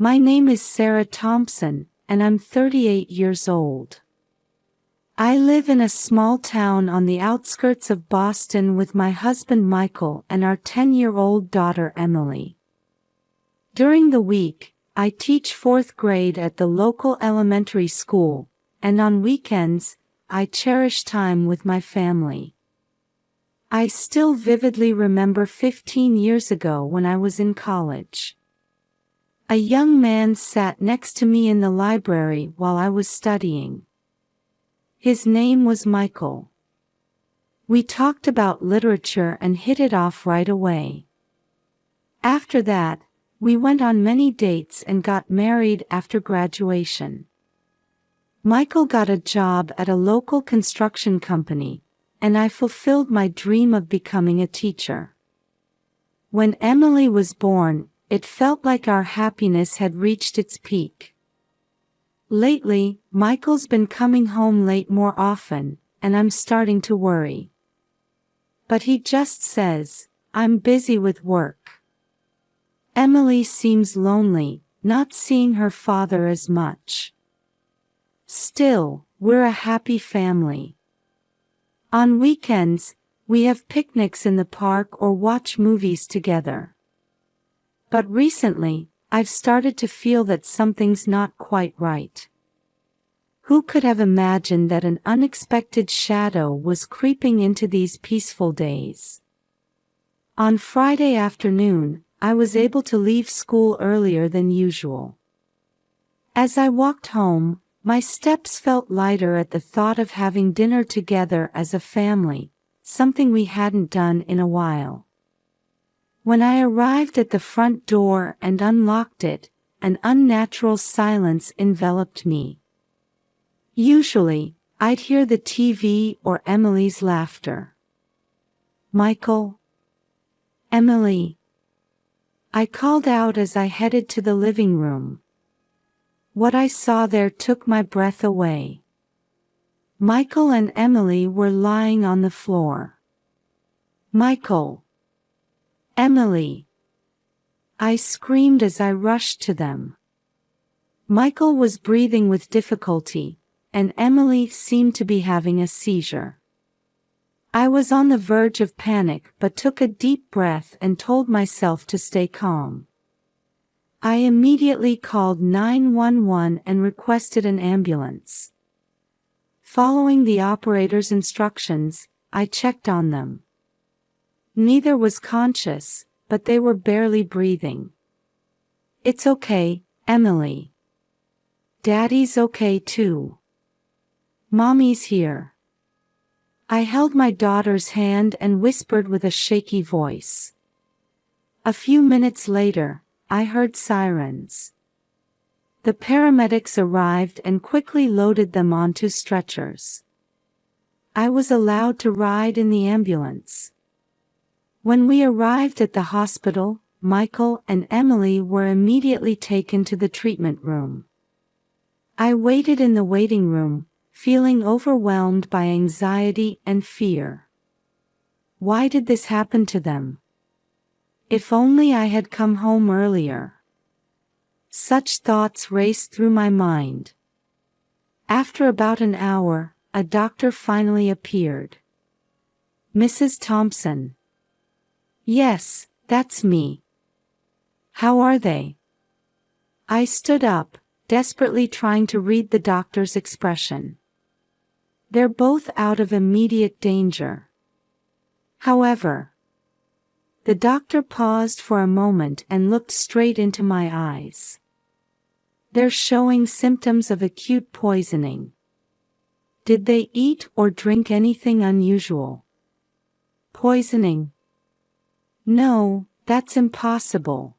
My name is Sarah Thompson, and I'm 38 years old. I live in a small town on the outskirts of Boston with my husband Michael and our 10-year-old daughter Emily. During the week, I teach 4th grade at the local elementary school, and on weekends, I cherish time with my family. I still vividly remember 15 years ago when I was in college. A young man sat next to me in the library while I was studying. His name was Michael. We talked about literature and hit it off right away. After that, we went on many dates and got married after graduation. Michael got a job at a local construction company, and I fulfilled my dream of becoming a teacher. When Emily was born, it felt like our happiness had reached its peak. Lately, Michael's been coming home late more often, and I'm starting to worry. But he just says, "I'm busy with work." Emily seems lonely, not seeing her father as much. Still, we're a happy family. On weekends, we have picnics in the park or watch movies together. But recently, I've started to feel that something's not quite right. Who could have imagined that an unexpected shadow was creeping into these peaceful days? On Friday afternoon, I was able to leave school earlier than usual. As I walked home, my steps felt lighter at the thought of having dinner together as a family, something we hadn't done in a while. When I arrived at the front door and unlocked it, an unnatural silence enveloped me. Usually, I'd hear the TV or Emily's laughter. "Michael? Emily?" I called out as I headed to the living room. What I saw there took my breath away. Michael and Emily were lying on the floor. "Michael! Emily!" I screamed as I rushed to them. Michael was breathing with difficulty, and Emily seemed to be having a seizure. I was on the verge of panic but took a deep breath and told myself to stay calm. I immediately called 911 and requested an ambulance. Following the operator's instructions, I checked on them. Neither was conscious, but they were barely breathing. "It's okay, Emily. Daddy's okay too. Mommy's here." I held my daughter's hand and whispered with a shaky voice. A few minutes later, I heard sirens. The paramedics arrived and quickly loaded them onto stretchers. I was allowed to ride in the ambulance. When we arrived at the hospital, Michael and Emily were immediately taken to the treatment room. I waited in the waiting room, feeling overwhelmed by anxiety and fear. Why did this happen to them? If only I had come home earlier. Such thoughts raced through my mind. After about an hour, a doctor finally appeared. "Mrs. Thompson." "Yes, that's me." "How are they?" I stood up, desperately trying to read the doctor's expression. "They're both out of immediate danger." However, the doctor paused for a moment and looked straight into my eyes. "They're showing symptoms of acute poisoning." "Did they eat or drink anything unusual?" "Poisoning? No, that's impossible."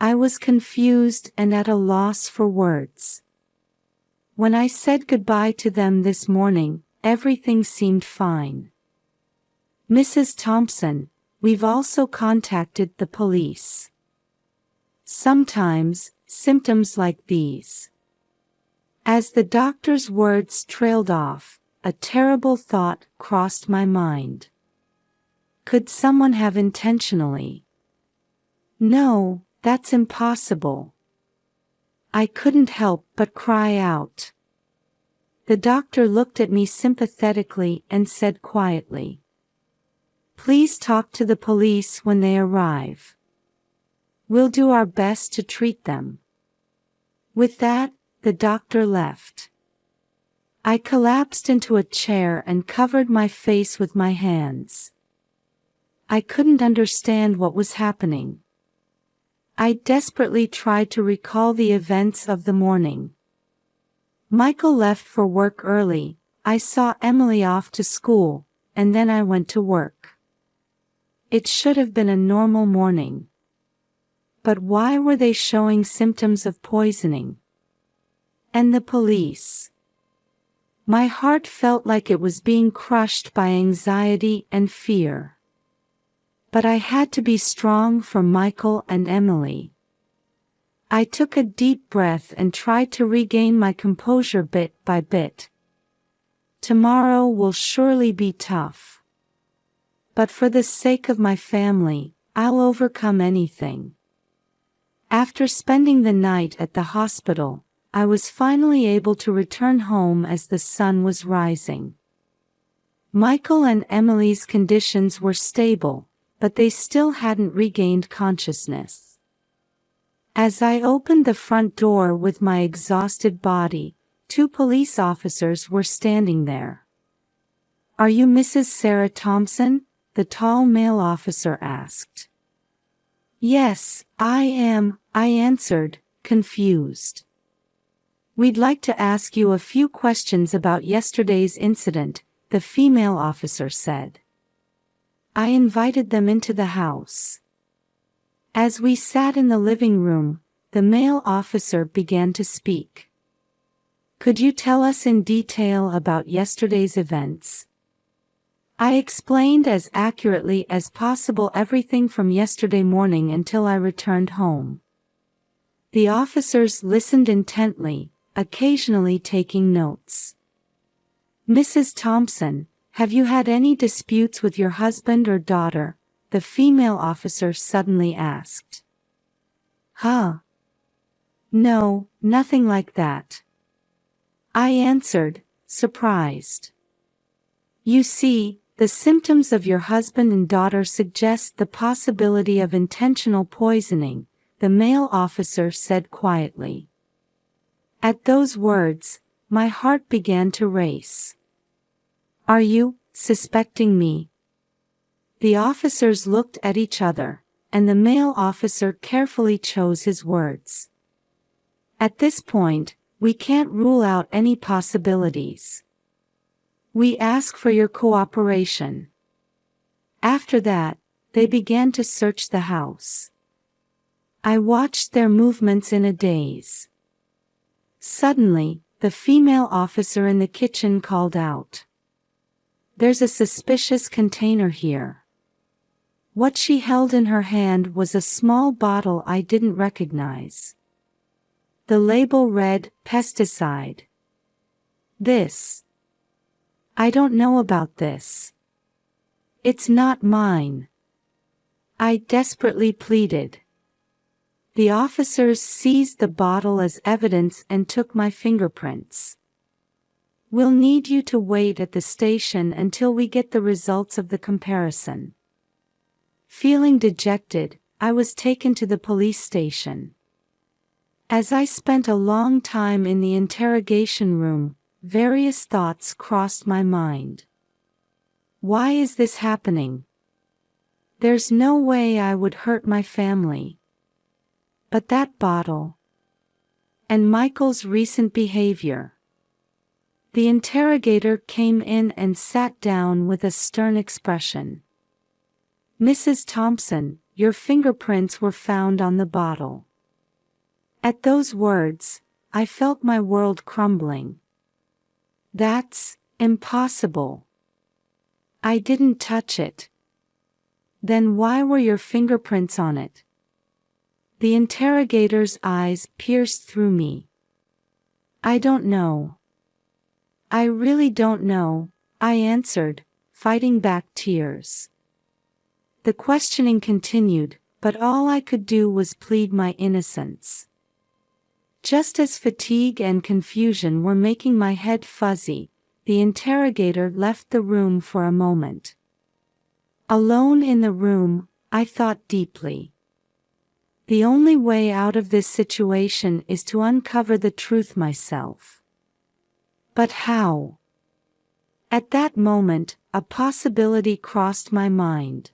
I was confused and at a loss for words. When I said goodbye to them this morning, everything seemed fine. "Mrs. Thompson, we've also contacted the police. Sometimes, symptoms like these." As the doctor's words trailed off, a terrible thought crossed my mind. Could someone have intentionally? No, that's impossible. I couldn't help but cry out. The doctor looked at me sympathetically and said quietly, "Please talk to the police when they arrive. We'll do our best to treat them." With that, the doctor left. I collapsed into a chair and covered my face with my hands. I couldn't understand what was happening. I desperately tried to recall the events of the morning. Michael left for work early, I saw Emily off to school, and then I went to work. It should have been a normal morning. But why were they showing symptoms of poisoning? And the police? My heart felt like it was being crushed by anxiety and fear. But I had to be strong for Michael and Emily. I took a deep breath and tried to regain my composure bit by bit. Tomorrow will surely be tough. But for the sake of my family, I'll overcome anything. After spending the night at the hospital, I was finally able to return home as the sun was rising. Michael and Emily's conditions were stable, but they still hadn't regained consciousness. As I opened the front door with my exhausted body, 2 police officers were standing there. "Are you Mrs. Sarah Thompson?" the tall male officer asked. "Yes, I am," I answered, confused. "We'd like to ask you a few questions about yesterday's incident," the female officer said. I invited them into the house. As we sat in the living room, the male officer began to speak. "Could you tell us in detail about yesterday's events?" I explained as accurately as possible everything from yesterday morning until I returned home. The officers listened intently, occasionally taking notes. "Mrs. Thompson, have you had any disputes with your husband or daughter?" the female officer suddenly asked. "Huh? No, nothing like that," I answered, surprised. "You see, the symptoms of your husband and daughter suggest the possibility of intentional poisoning," the male officer said quietly. At those words, my heart began to race. "Are you suspecting me?" The officers looked at each other, and the male officer carefully chose his words. "At this point, we can't rule out any possibilities. We ask for your cooperation." After that, they began to search the house. I watched their movements in a daze. Suddenly, the female officer in the kitchen called out, "There's a suspicious container here." What she held in her hand was a small bottle I didn't recognize. The label read, "Pesticide." "This. I don't know about this. It's not mine," I desperately pleaded. The officers seized the bottle as evidence and took my fingerprints. "We'll need you to wait at the station until we get the results of the comparison." Feeling dejected, I was taken to the police station. As I spent a long time in the interrogation room, various thoughts crossed my mind. Why is this happening? There's no way I would hurt my family. But that bottle. And Michael's recent behavior. The interrogator came in and sat down with a stern expression. "Mrs. Thompson, your fingerprints were found on the bottle." At those words, I felt my world crumbling. "That's impossible. I didn't touch it." "Then why were your fingerprints on it?" The interrogator's eyes pierced through me. "I don't know. I really don't know," I answered, fighting back tears. The questioning continued, but all I could do was plead my innocence. Just as fatigue and confusion were making my head fuzzy, the interrogator left the room for a moment. Alone in the room, I thought deeply. The only way out of this situation is to uncover the truth myself. But how? At that moment, a possibility crossed my mind.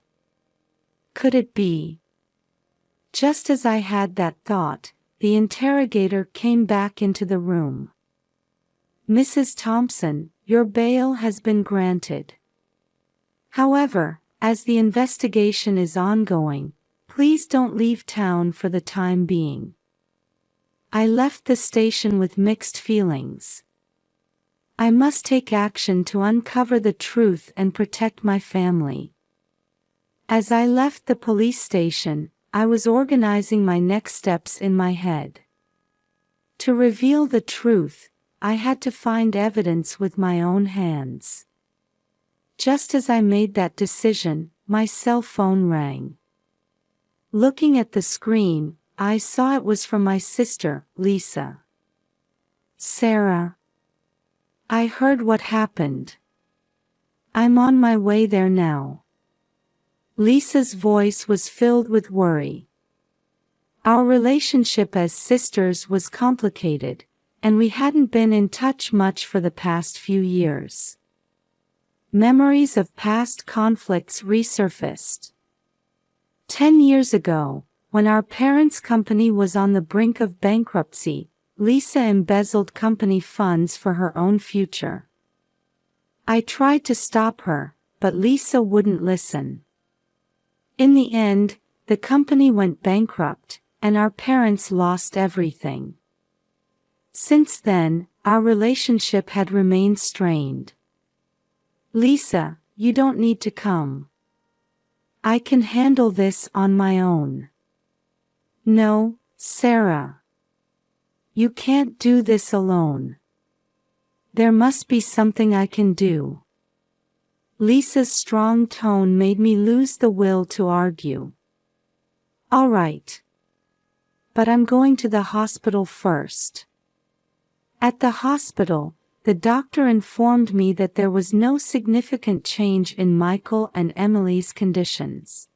Could it be? Just as I had that thought, the interrogator came back into the room. "Mrs. Thompson, your bail has been granted. However, as the investigation is ongoing, please don't leave town for the time being." I left the station with mixed feelings. I must take action to uncover the truth and protect my family. As I left the police station, I was organizing my next steps in my head. To reveal the truth, I had to find evidence with my own hands. Just as I made that decision, my cell phone rang. Looking at the screen, I saw it was from my sister, Lisa. "Sarah, I heard what happened. I'm on my way there now." Lisa's voice was filled with worry. Our relationship as sisters was complicated, and we hadn't been in touch much for the past few years. Memories of past conflicts resurfaced. 10 years ago, when our parents' company was on the brink of bankruptcy, Lisa embezzled company funds for her own future. I tried to stop her, but Lisa wouldn't listen. In the end, the company went bankrupt, and our parents lost everything. Since then, our relationship had remained strained. "Lisa, you don't need to come. I can handle this on my own." "No, Sarah. You can't do this alone. There must be something I can do." Lisa's strong tone made me lose the will to argue. "All right. But I'm going to the hospital first." At the hospital, the doctor informed me that there was no significant change in Michael and Emily's conditions.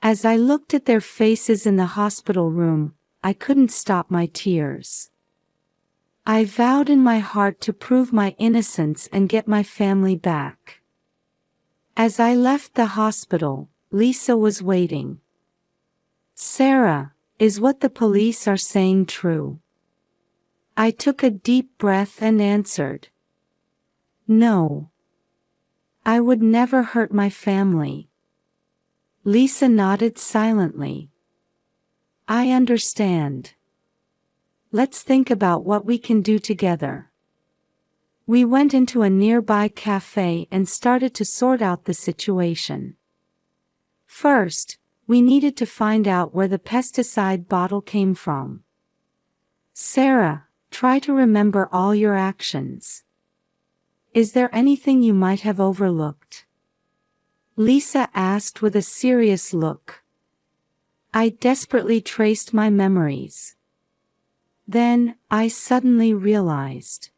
As I looked at their faces in the hospital room, I couldn't stop my tears. I vowed in my heart to prove my innocence and get my family back. As I left the hospital, Lisa was waiting. "Sarah, is what the police are saying true?" I took a deep breath and answered, "No. I would never hurt my family." Lisa nodded silently. "I understand. Let's think about what we can do together." We went into a nearby cafe and started to sort out the situation. First, we needed to find out where the pesticide bottle came from. "Sarah, try to remember all your actions. Is there anything you might have overlooked?" Lisa asked with a serious look. I desperately traced my memories. Then, I suddenly realized.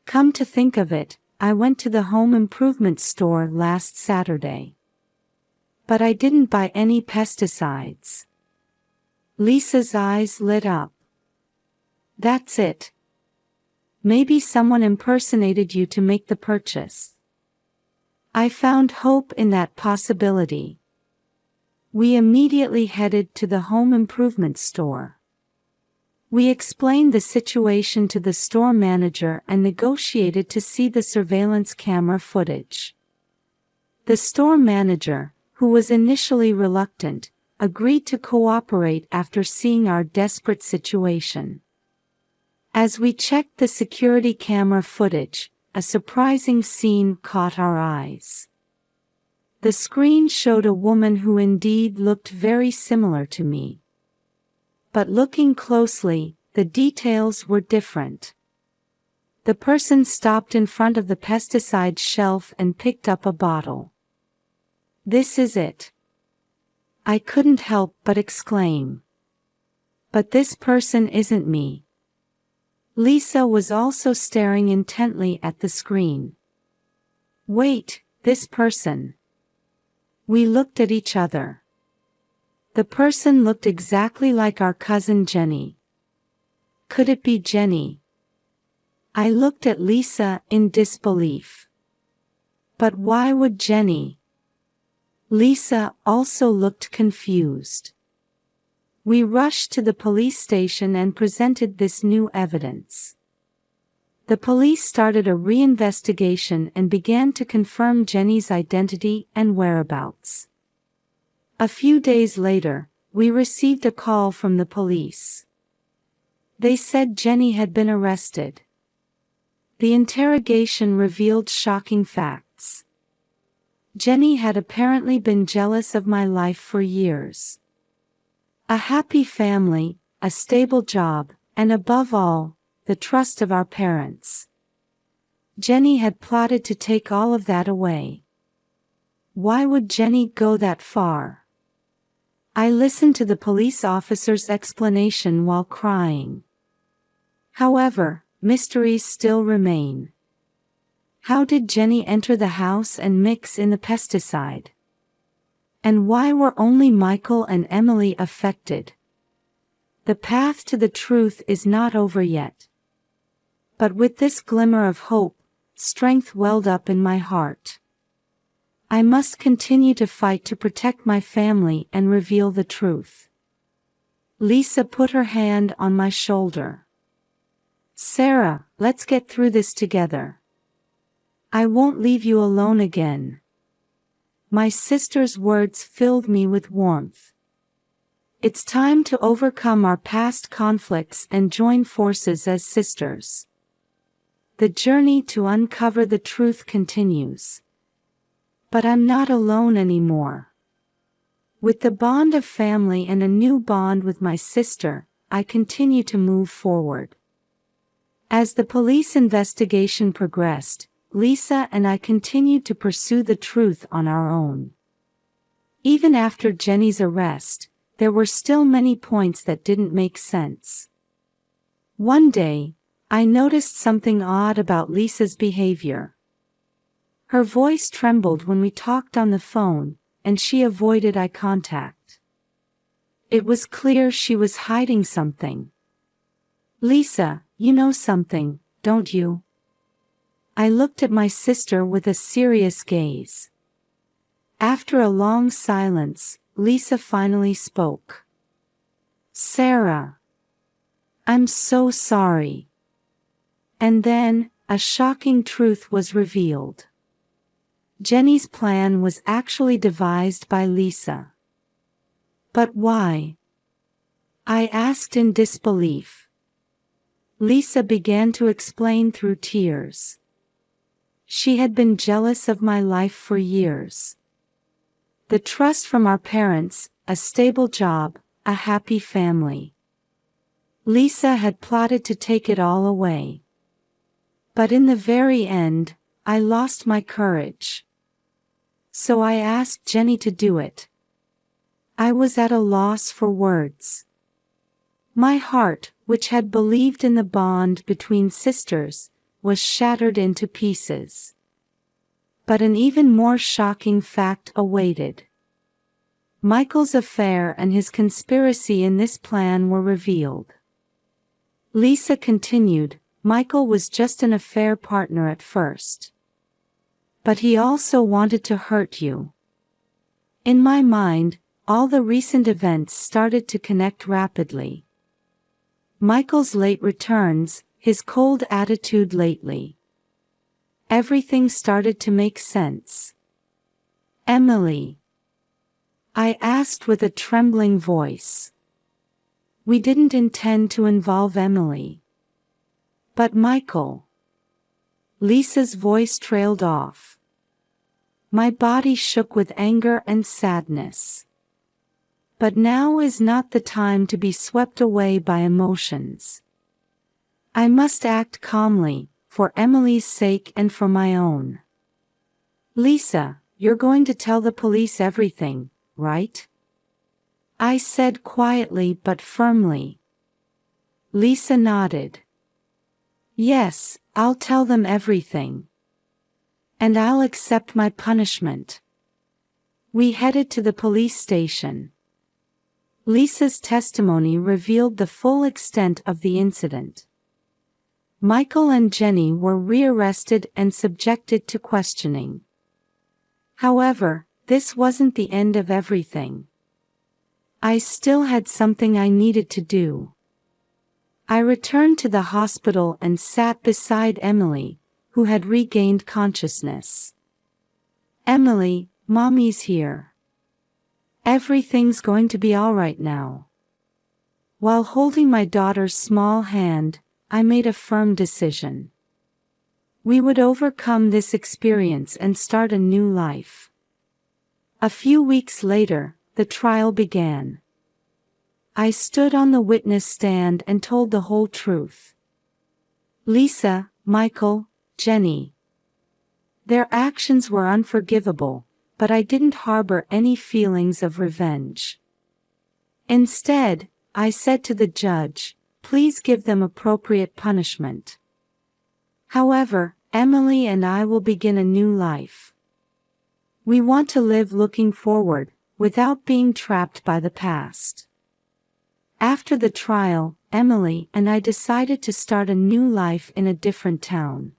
Come to think of it, I went to the home improvement store last Saturday. But I didn't buy any pesticides. Lisa's eyes lit up. "That's it. Maybe someone impersonated you to make the purchase." I found hope in that possibility. We immediately headed to the home improvement store. We explained the situation to the store manager and negotiated to see the surveillance camera footage. The store manager, who was initially reluctant, agreed to cooperate after seeing our desperate situation. As we checked the security camera footage, a surprising scene caught our eyes. The screen showed a woman who indeed looked very similar to me. But looking closely, the details were different. The person stopped in front of the pesticide shelf and picked up a bottle. "This is it." I couldn't help but exclaim. But this person isn't me. Lisa was also staring intently at the screen. Wait, this person. We looked at each other. The person looked exactly like our cousin Jenny. Could it be Jenny? I looked at Lisa in disbelief. But why would Jenny? Lisa also looked confused. We rushed to the police station and presented this new evidence. The police started a reinvestigation and began to confirm Jenny's identity and whereabouts. A few days later, we received a call from the police. They said Jenny had been arrested. The interrogation revealed shocking facts. Jenny had apparently been jealous of my life for years. A happy family, a stable job, and above all, the trust of our parents. Jenny had plotted to take all of that away. Why would Jenny go that far? I listened to the police officer's explanation while crying. However, mysteries still remain. How did Jenny enter the house and mix in the pesticide? And why were only Michael and Emily affected? The path to the truth is not over yet. But with this glimmer of hope, strength welled up in my heart. I must continue to fight to protect my family and reveal the truth. Lisa put her hand on my shoulder. Sarah, let's get through this together. I won't leave you alone again. My sister's words filled me with warmth. It's time to overcome our past conflicts and join forces as sisters. The journey to uncover the truth continues. But I'm not alone anymore. With the bond of family and a new bond with my sister, I continue to move forward. As the police investigation progressed, Lisa and I continued to pursue the truth on our own. Even after Jenny's arrest, there were still many points that didn't make sense. One day, I noticed something odd about Lisa's behavior. Her voice trembled when we talked on the phone, and she avoided eye contact. It was clear she was hiding something. Lisa, you know something, don't you? I looked at my sister with a serious gaze. After a long silence, Lisa finally spoke. Sarah. I'm so sorry. And then, a shocking truth was revealed. Jenny's plan was actually devised by Lisa. But why? I asked in disbelief. Lisa began to explain through tears. She had been jealous of my life for years. The trust from our parents, a stable job, a happy family. Lisa had plotted to take it all away. But in the very end, I lost my courage. So I asked Jenny to do it. I was at a loss for words. My heart, which had believed in the bond between sisters, was shattered into pieces. But an even more shocking fact awaited. Michael's affair and his conspiracy in this plan were revealed. Lisa continued, Michael was just an affair partner at first. But he also wanted to hurt you. In my mind, all the recent events started to connect rapidly. Michael's late returns, his cold attitude lately. Everything started to make sense. Emily. I asked with a trembling voice. We didn't intend to involve Emily. But Michael. Lisa's voice trailed off. My body shook with anger and sadness. But now is not the time to be swept away by emotions. I must act calmly, for Emily's sake and for my own. Lisa, you're going to tell the police everything, right? I said quietly but firmly, Lisa nodded. Yes, I'll tell them everything. And I'll accept my punishment. We headed to the police station. Lisa's testimony revealed the full extent of the incident. Michael and Jenny were rearrested and subjected to questioning. However, this wasn't the end of everything. I still had something I needed to do. I returned to the hospital and sat beside Emily, who had regained consciousness. Emily, Mommy's here. Everything's going to be all right now. While holding my daughter's small hand, I made a firm decision. We would overcome this experience and start a new life. A few weeks later, the trial began. I stood on the witness stand and told the whole truth. Lisa, Michael, Jenny. Their actions were unforgivable, but I didn't harbor any feelings of revenge. Instead, I said to the judge, please give them appropriate punishment. However, Emily and I will begin a new life. We want to live looking forward, without being trapped by the past. After the trial, Emily and I decided to start a new life in a different town.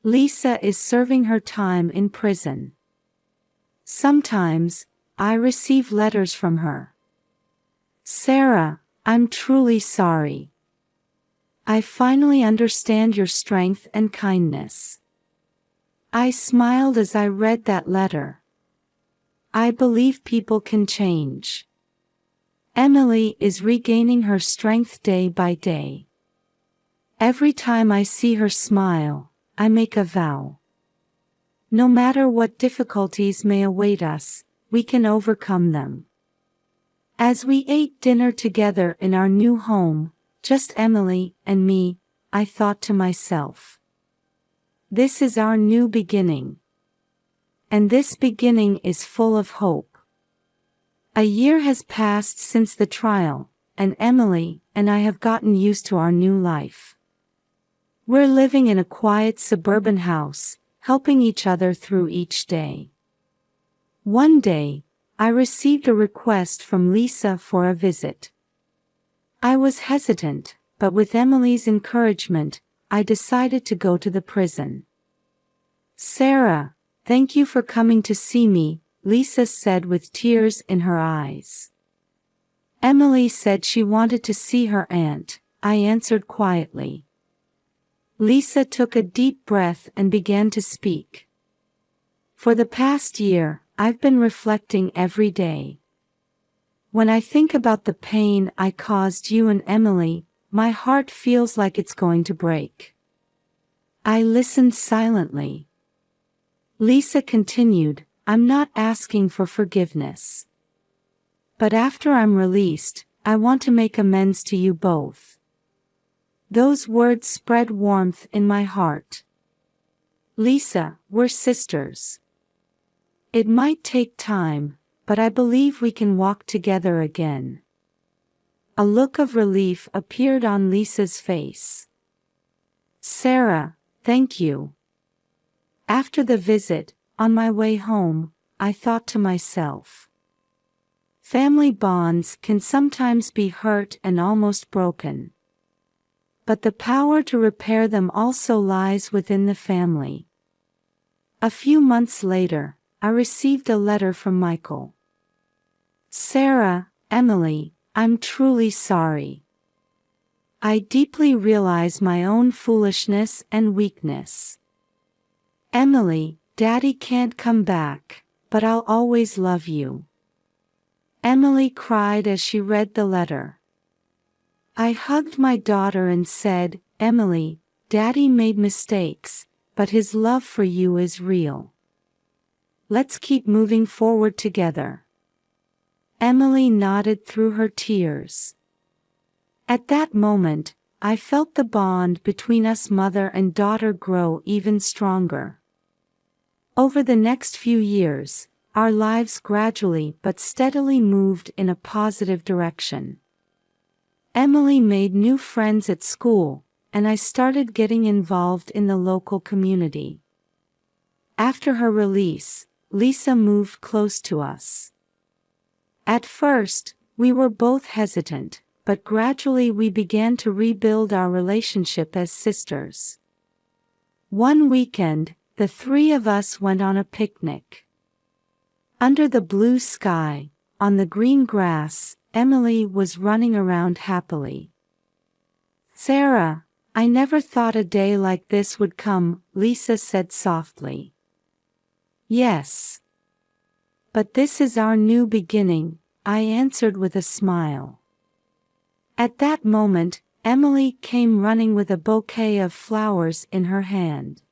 Lisa is serving her time in prison. Sometimes, I receive letters from her. Sarah, I'm truly sorry. I finally understand your strength and kindness. I smiled as I read that letter. I believe people can change. Emily is regaining her strength day by day. Every time I see her smile, I make a vow. No matter what difficulties may await us, we can overcome them. As we ate dinner together in our new home, just Emily and me, I thought to myself, this is our new beginning. And this beginning is full of hope. A year has passed since the trial, and Emily and I have gotten used to our new life. We're living in a quiet suburban house, helping each other through each day. One day, I received a request from Lisa for a visit. I was hesitant, but with Emily's encouragement, I decided to go to the prison. Sarah, thank you for coming to see me, Lisa said with tears in her eyes. Emily said she wanted to see her aunt, I answered quietly. Lisa took a deep breath and began to speak. For the past year, I've been reflecting every day. When I think about the pain I caused you and Emily, my heart feels like it's going to break. I listened silently. Lisa continued, I'm not asking for forgiveness. But after I'm released, I want to make amends to you both. Those words spread warmth in my heart. Lisa, we're sisters. It might take time, but I believe we can walk together again. A look of relief appeared on Lisa's face. Sarah, thank you. After the visit, on my way home, I thought to myself, family bonds can sometimes be hurt and almost broken. But the power to repair them also lies within the family. A few months later, I received a letter from Michael. Sarah, Emily, I'm truly sorry. I deeply realize my own foolishness and weakness. Emily, Daddy can't come back, but I'll always love you. Emily cried as she read the letter. I hugged my daughter and said, Emily, Daddy made mistakes, but his love for you is real. Let's keep moving forward together. Emily nodded through her tears. At that moment, I felt the bond between us mother and daughter grow even stronger. Over the next few years, our lives gradually but steadily moved in a positive direction. Emily made new friends at school, and I started getting involved in the local community. After her release, Lisa moved close to us. At first, we were both hesitant, but gradually we began to rebuild our relationship as sisters. One weekend, the three of us went on a picnic. Under the blue sky, on the green grass, Emily was running around happily. "Sarah, I never thought a day like this would come," Lisa said softly. "Yes. But this is our new beginning," I answered with a smile. At that moment, Emily came running with a bouquet of flowers in her hand.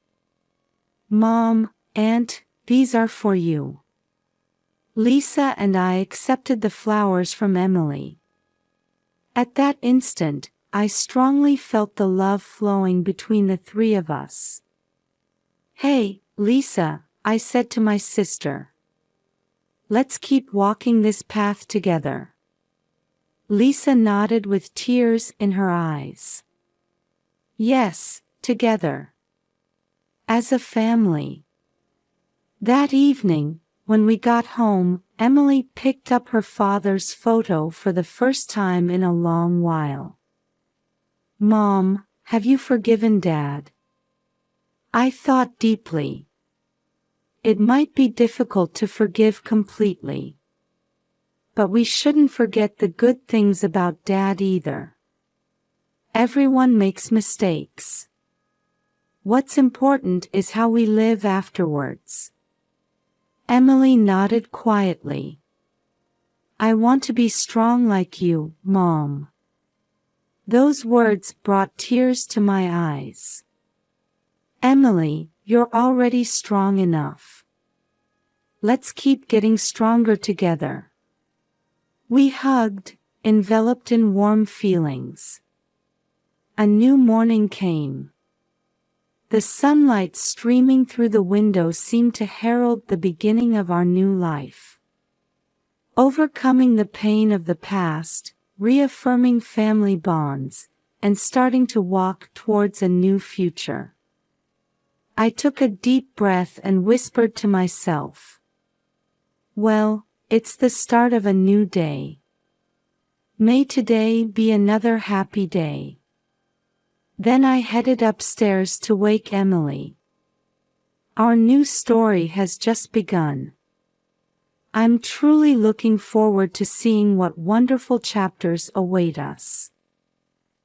"Mom, Aunt, these are for you." Lisa and I accepted the flowers from Emily. At that instant, I strongly felt the love flowing between the three of us. "Hey, Lisa," I said to my sister. "Let's keep walking this path together." Lisa nodded with tears in her eyes. "Yes, together. As a family." That evening, when we got home, Emily picked up her father's photo for the first time in a long while. "Mom, have you forgiven Dad?" I thought deeply. It might be difficult to forgive completely. But we shouldn't forget the good things about Dad either. Everyone makes mistakes. What's important is how we live afterwards. Emily nodded quietly. "I want to be strong like you, Mom." Those words brought tears to my eyes. "Emily, you're already strong enough. Let's keep getting stronger together." We hugged, enveloped in warm feelings. A new morning came. The sunlight streaming through the window seemed to herald the beginning of our new life. Overcoming the pain of the past, reaffirming family bonds, and starting to walk towards a new future. I took a deep breath and whispered to myself, "Well, it's the start of a new day. May today be another happy day." Then I headed upstairs to wake Emily. Our new story has just begun. I'm truly looking forward to seeing what wonderful chapters await us.